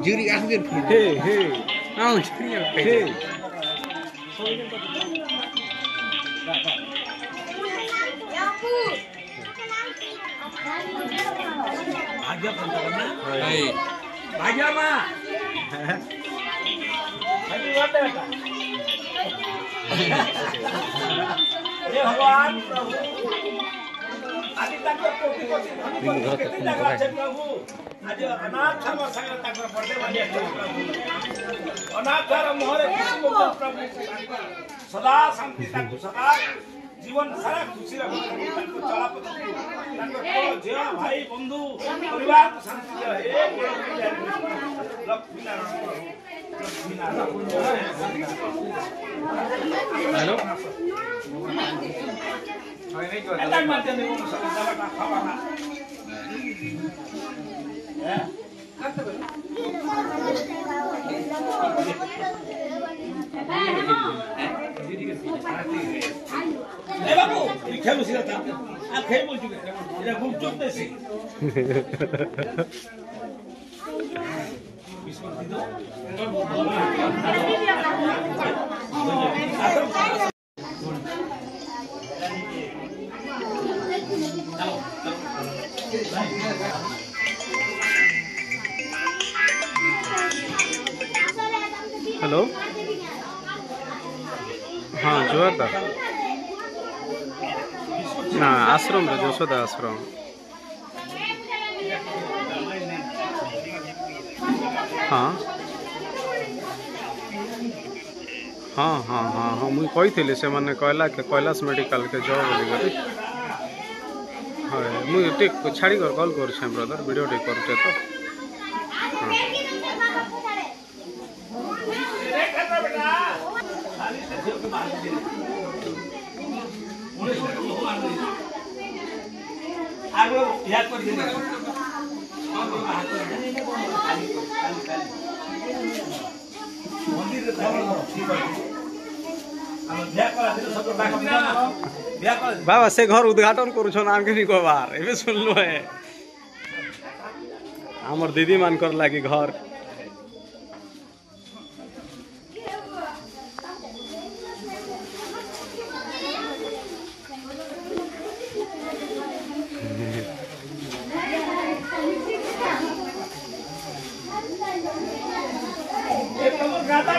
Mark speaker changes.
Speaker 1: Juri akhir. Hey. Oh, juri akhir. Bhagya pantarana. Hey. Bhagya ma. Happy birthday beta. हे भगवान प्रभु आदि तक कोटि कोटि धनी केते जगह छै प्रभु आज अनाथ धर्म संग तक बर्थडे वाली प्रभु अनाथ धर्म मोहरे किसी को प्रभु सदा शांति तक सदा जीवन सारा खुशी रहो तक चला पति तक जे भाई बंधु परिवार को शांति दे हे Lakshmi Narayan hello Enak mati nih umur sama kawan. Ya. babu, खेलू सीधा था। आप खेल बोल चुके हैं। इधर घूम चुकते सी।
Speaker 2: हेलो हाँ जोरदा ना आश्रम रे यशोदा आश्रम हाँ हाँ हाँ हाँ हाँ मुझे कही से मैंने कहला के कैलाश मेडिकल के जॉब बोली हाँ मुझे टेक छाड़ी कर कॉल कर ब्रदर वीडियो टेक करते तो बाबा से घर उद्घाटन करुछन आमके बार एबे सुनलो है हमर दीदी मान कर लागी घर
Speaker 1: Nada